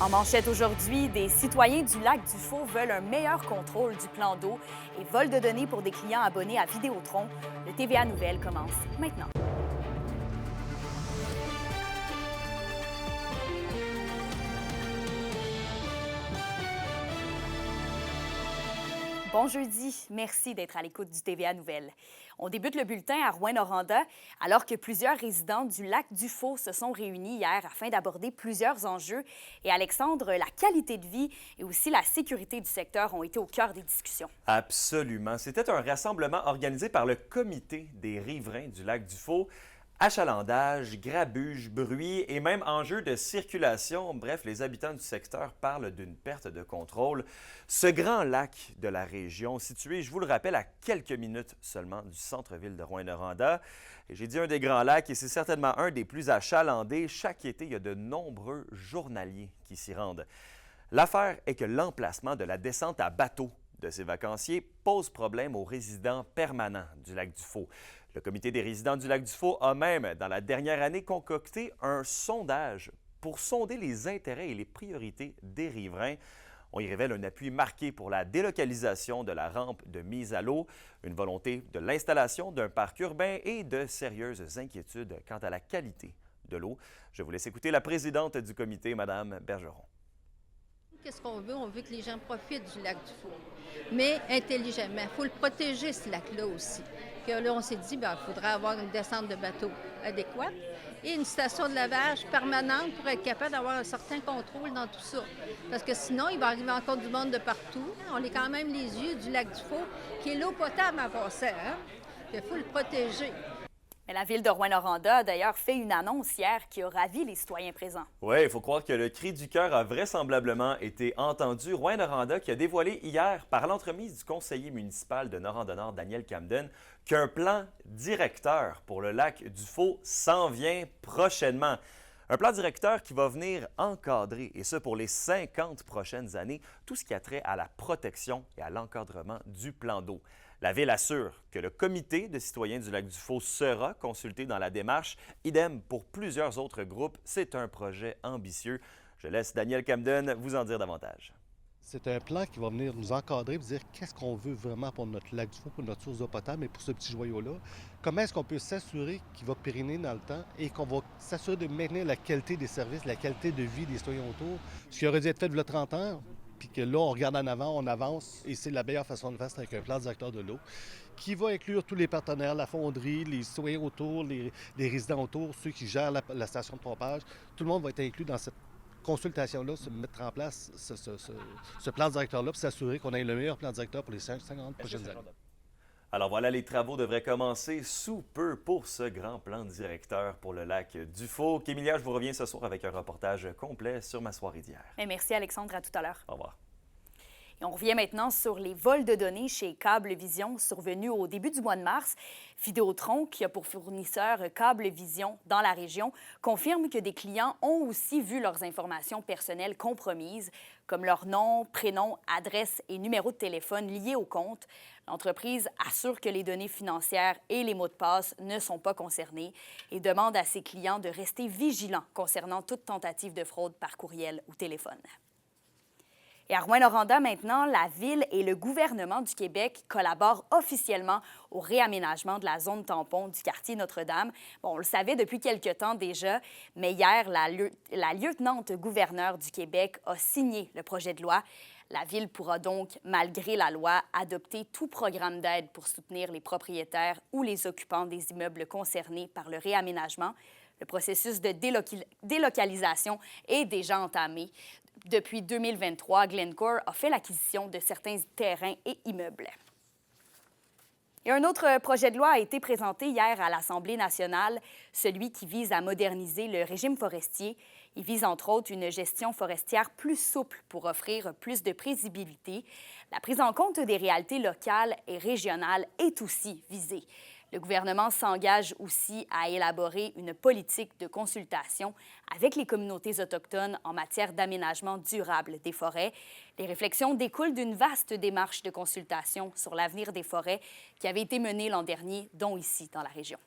En manchette aujourd'hui, des citoyens du lac du Faux veulent un meilleur contrôle du plan d'eau et vol de données pour des clients abonnés à Vidéotron. Le TVA Nouvelle commence maintenant. Bon jeudi, merci d'être à l'écoute du TVA Nouvelle. On débute le bulletin à Rouyn-Noranda alors que plusieurs résidents du lac du Faux se sont réunis hier afin d'aborder plusieurs enjeux. Et Alexandre, la qualité de vie et aussi la sécurité du secteur ont été au cœur des discussions. Absolument. C'était un rassemblement organisé par le Comité des riverains du lac du Faux. Achalandage, grabuge, bruit et même enjeux de circulation. Bref, les habitants du secteur parlent d'une perte de contrôle. Ce grand lac de la région, situé, je vous le rappelle, à quelques minutes seulement du centre-ville de Rouyn-Noranda. Et j'ai dit un des grands lacs et c'est certainement un des plus achalandés. Chaque été, il y a de nombreux journaliers qui s'y rendent. L'affaire est que l'emplacement de la descente à bateau de ces vacanciers pose problème aux résidents permanents du lac du Faux. Le Comité des résidents du lac du Faux a même, dans la dernière année, concocté un sondage pour sonder les intérêts et les priorités des riverains. On y révèle un appui marqué pour la délocalisation de la rampe de mise à l'eau, une volonté de l'installation d'un parc urbain et de sérieuses inquiétudes quant à la qualité de l'eau. Je vous laisse écouter la présidente du comité, Mme Bergeron. Qu'est-ce qu'on veut? On veut que les gens profitent du lac du Faux, mais intelligemment. Il faut le protéger, ce lac-là aussi. Que là, on s'est dit, il faudrait avoir une descente de bateau adéquate et une station de lavage permanente pour être capable d'avoir un certain contrôle dans tout ça. Parce que sinon, il va arriver encore du monde de partout. On est quand même les yeux du lac du Faux, qui est l'eau potable en passant. Hein? Il faut le protéger. Mais la ville de Rouyn-Noranda a d'ailleurs fait une annonce hier qui a ravi les citoyens présents. Oui, il faut croire que le cri du cœur a vraisemblablement été entendu. Rouyn-Noranda qui a dévoilé hier, par l'entremise du conseiller municipal de Noranda-Nord, Daniel Camden, qu'un plan directeur pour le lac du Faux s'en vient prochainement. Un plan directeur qui va venir encadrer, et ce pour les 50 prochaines années, tout ce qui a trait à la protection et à l'encadrement du plan d'eau. La Ville assure que le comité de citoyens du lac du Faux sera consulté dans la démarche. Idem pour plusieurs autres groupes. C'est un projet ambitieux. Je laisse Daniel Camden vous en dire davantage. C'est un plan qui va venir nous encadrer et dire qu'est-ce qu'on veut vraiment pour notre lac du Faux, pour notre source d'eau potable et pour ce petit joyau-là. Comment est-ce qu'on peut s'assurer qu'il va périner dans le temps et qu'on va s'assurer de maintenir la qualité des services, la qualité de vie des citoyens autour. Ce qui aurait dû être fait il y a 30 ans, puis que là, on regarde en avant, on avance, et c'est la meilleure façon de faire, c'est avec un plan directeur de l'eau, qui va inclure tous les partenaires, la fonderie, les citoyens autour, les résidents autour, ceux qui gèrent la station de pompage. Tout le monde va être inclus dans cette consultation-là, se mettre en place ce plan directeur-là, pour s'assurer qu'on ait le meilleur plan directeur pour les 50 prochaines années. Alors voilà, les travaux devraient commencer sous peu pour ce grand plan directeur pour le lac du Faux. Kémilia, je vous reviens ce soir avec un reportage complet sur ma soirée d'hier. Merci Alexandre, à tout à l'heure. Au revoir. Et on revient maintenant sur les vols de données chez Cablevision survenus au début du mois de mars. Vidéotron, qui a pour fournisseur Cablevision dans la région, confirme que des clients ont aussi vu leurs informations personnelles compromises, comme leur nom, prénom, adresse et numéro de téléphone liés au compte. L'entreprise assure que les données financières et les mots de passe ne sont pas concernés et demande à ses clients de rester vigilants concernant toute tentative de fraude par courriel ou téléphone. Et à Rouyn-Noranda, maintenant, la Ville et le gouvernement du Québec collaborent officiellement au réaménagement de la zone tampon du quartier Notre-Dame. Bon, on le savait depuis quelque temps déjà, mais hier, la lieutenante-gouverneure du Québec a signé le projet de loi. La Ville pourra donc, malgré la loi, adopter tout programme d'aide pour soutenir les propriétaires ou les occupants des immeubles concernés par le réaménagement. Le processus de délocalisation est déjà entamé. Depuis 2023, Glencore a fait l'acquisition de certains terrains et immeubles. Et un autre projet de loi a été présenté hier à l'Assemblée nationale, celui qui vise à moderniser le régime forestier. Il vise entre autres une gestion forestière plus souple pour offrir plus de prévisibilité. La prise en compte des réalités locales et régionales est aussi visée. Le gouvernement s'engage aussi à élaborer une politique de consultation avec les communautés autochtones en matière d'aménagement durable des forêts. Les réflexions découlent d'une vaste démarche de consultation sur l'avenir des forêts qui avait été menée l'an dernier, dont ici, dans la région.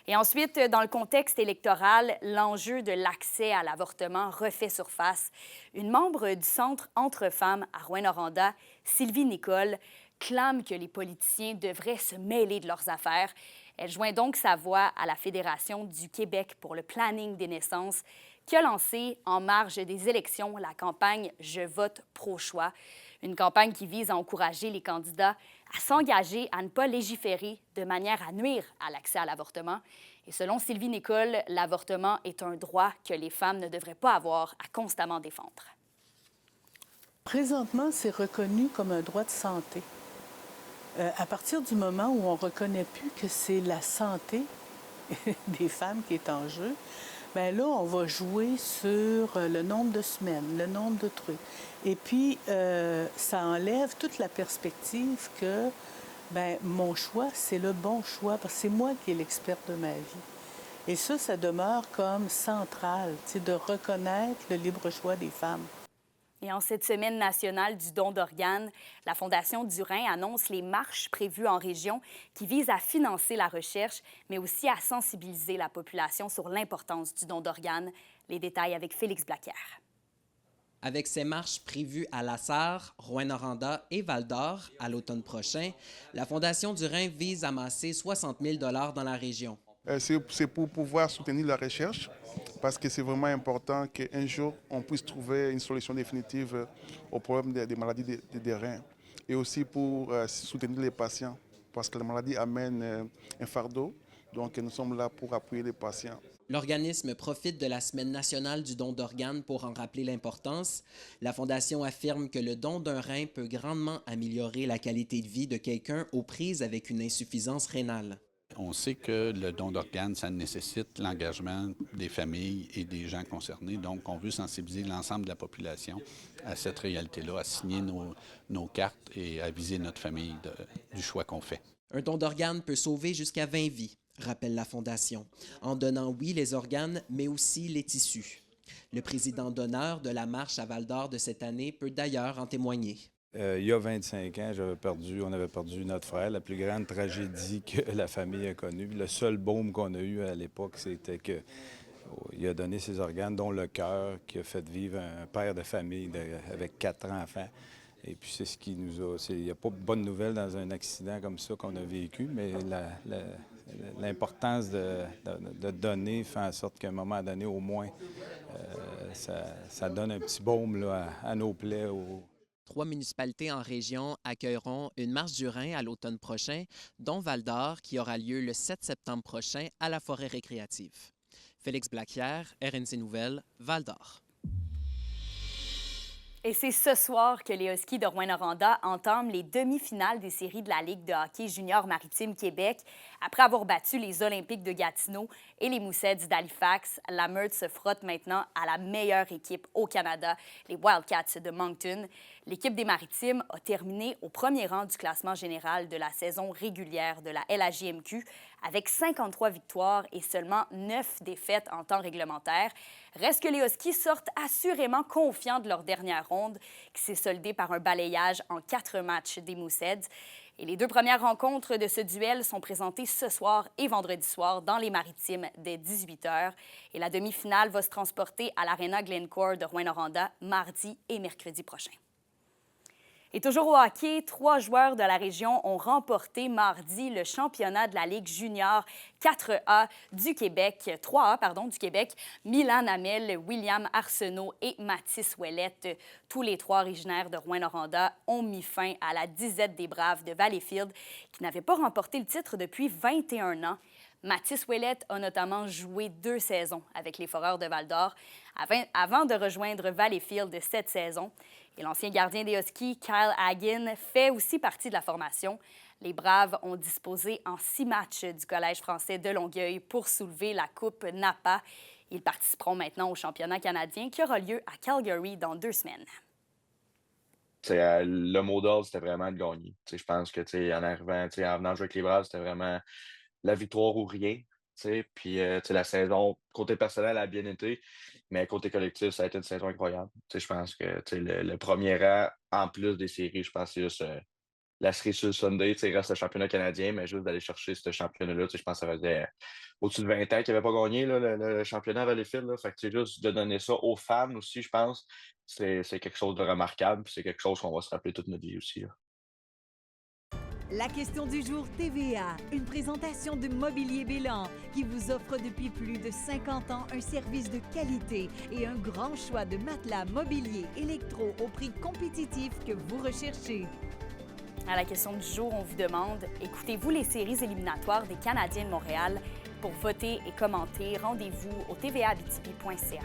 Et ensuite, dans le contexte électoral, l'enjeu de l'accès à l'avortement refait surface. Une membre du Centre Entre Femmes à Rouyn-Noranda, Sylvie Nicole, clame que les politiciens devraient se mêler de leurs affaires. Elle joint donc sa voix à la Fédération du Québec pour le planning des naissances, qui a lancé, en marge des élections, la campagne « Je vote pro-choix », une campagne qui vise à encourager les candidats à s'engager à ne pas légiférer de manière à nuire à l'accès à l'avortement. Et selon Sylvie Nicole, l'avortement est un droit que les femmes ne devraient pas avoir à constamment défendre. Présentement, c'est reconnu comme un droit de santé. À partir du moment où on ne reconnaît plus que c'est la santé des femmes qui est en jeu, bien là, on va jouer sur le nombre de semaines, le nombre de trucs. Et puis, ça enlève toute la perspective que bien, mon choix, c'est le bon choix, parce que c'est moi qui est l'experte de ma vie. Et ça demeure comme central, de reconnaître le libre choix des femmes. Et en cette semaine nationale du don d'organes, la Fondation du Rhin annonce les marches prévues en région qui visent à financer la recherche, mais aussi à sensibiliser la population sur l'importance du don d'organes. Les détails avec Félix Blaquière. Avec ces marches prévues à La Sarre, Rouyn-Noranda et Val-d'Or à l'automne prochain, la Fondation du Rhin vise à amasser 60 000 $ dans la région. C'est pour pouvoir soutenir la recherche, parce que c'est vraiment important qu'un jour, on puisse trouver une solution définitive au problème des maladies des reins. Et aussi pour soutenir les patients, parce que la maladie amène un fardeau. Donc, nous sommes là pour appuyer les patients. L'organisme profite de la Semaine nationale du don d'organes pour en rappeler l'importance. La Fondation affirme que le don d'un rein peut grandement améliorer la qualité de vie de quelqu'un aux prises avec une insuffisance rénale. On sait que le don d'organes, ça nécessite l'engagement des familles et des gens concernés. Donc, on veut sensibiliser l'ensemble de la population à cette réalité-là, à signer nos cartes et à viser notre famille du choix qu'on fait. Un don d'organes peut sauver jusqu'à 20 vies, rappelle la Fondation, en donnant, oui, les organes, mais aussi les tissus. Le président d'honneur de la marche à Val-d'Or de cette année peut d'ailleurs en témoigner. Il y a 25 ans, on avait perdu notre frère, la plus grande tragédie que la famille a connue. Le seul baume qu'on a eu à l'époque, c'était qu'il a donné ses organes, dont le cœur, qui a fait vivre un père de famille avec 4 enfants. Et puis c'est ce qui nous a... Il n'y a pas de bonne nouvelle dans un accident comme ça qu'on a vécu, mais l'importance de donner fait en sorte qu'à un moment donné, au moins, ça donne un petit baume là, à nos plaies. 3 municipalités en région accueilleront une marche du Rhin à l'automne prochain, dont Val-d'Or, qui aura lieu le 7 septembre prochain à la forêt récréative. Félix Blaquière, RNC Nouvelles, Val-d'Or. Et c'est ce soir que les Huskies de Rouyn-Noranda entament les demi-finales des séries de la Ligue de hockey junior maritime Québec. Après avoir battu les Olympiques de Gatineau et les Mooseheads d'Halifax, la Meurthe se frotte maintenant à la meilleure équipe au Canada, les Wildcats de Moncton. L'équipe des Maritimes a terminé au premier rang du classement général de la saison régulière de la LHJMQ avec 53 victoires et seulement 9 défaites en temps réglementaire. Reste que les Huskies sortent assurément confiants de leur dernière ronde, qui s'est soldée par un balayage en 4 matchs des Mooseheads. Et les 2 premières rencontres de ce duel sont présentées ce soir et vendredi soir dans les Maritimes dès 18 h. Et la demi-finale va se transporter à l'Arena Glencore de Rouyn-Noranda mardi et mercredi prochain. Et toujours au hockey, 3 joueurs de la région ont remporté mardi le championnat de la Ligue junior 4A du Québec, 3A, pardon, du Québec. Milan Hamel, William Arsenault et Mathis Ouellette, tous les 3 originaires de Rouyn-Noranda, ont mis fin à la disette des Braves de Valleyfield, qui n'avaient pas remporté le titre depuis 21 ans. Mathis Ouellette a notamment joué 2 saisons avec les Foreurs de Val-d'Or avant de rejoindre Valleyfield cette saison. Et l'ancien gardien des Huskies, Kyle Hagen, fait aussi partie de la formation. Les Braves ont disposé en 6 matchs du Collège français de Longueuil pour soulever la Coupe Napa. Ils participeront maintenant au championnat canadien qui aura lieu à Calgary dans 2 semaines. Le mot d'ordre, c'était vraiment de gagner. Je pense que en arrivant, en venant jouer avec les Braves, c'était vraiment la victoire ou rien. Puis la saison, côté personnel, a bien été, mais côté collectif, ça a été une saison incroyable. Je pense que le premier rang, en plus des séries, je pense que c'est juste la série sur le Sunday, il reste le championnat canadien, mais juste d'aller chercher ce championnat-là, je pense que ça faisait au-dessus de 20 ans qu'il n'avait pas gagné là, le championnat à Valleyfield. Là. Fait que juste de donner ça aux fans aussi, je pense, c'est quelque chose de remarquable, puis c'est quelque chose qu'on va se rappeler toute notre vie aussi. Là. La question du jour TVA, une présentation de Mobilier Bélan qui vous offre depuis plus de 50 ans un service de qualité et un grand choix de matelas mobilier électro au prix compétitif que vous recherchez. À la question du jour, on vous demande, écoutez-vous les séries éliminatoires des Canadiens de Montréal? Pour voter et commenter, rendez-vous au tvaabitibi.ca.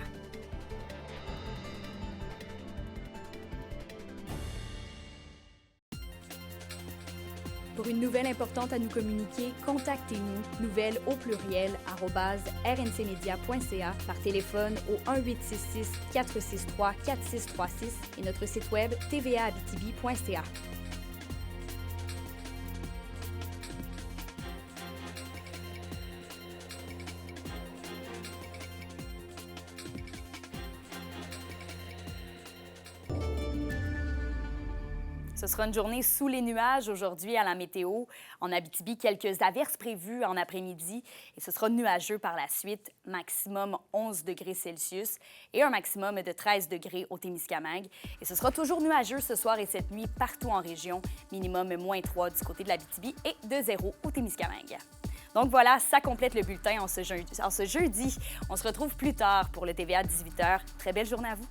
Pour une nouvelle importante à nous communiquer, contactez-nous, nouvelles au pluriel @rncmedia.ca, par téléphone au 1-866-463-4636 et notre site web tvaabitibi.ca. Ce sera une journée sous les nuages aujourd'hui à la météo. En Abitibi, quelques averses prévues en après-midi et ce sera nuageux par la suite, maximum 11 degrés Celsius et un maximum de 13 degrés au Témiscamingue. Et ce sera toujours nuageux ce soir et cette nuit partout en région, minimum -3 du côté de l'Abitibi et de 0 au Témiscamingue. Donc voilà, ça complète le bulletin en ce jeudi. On se retrouve plus tard pour le TVA à 18h. Très belle journée à vous.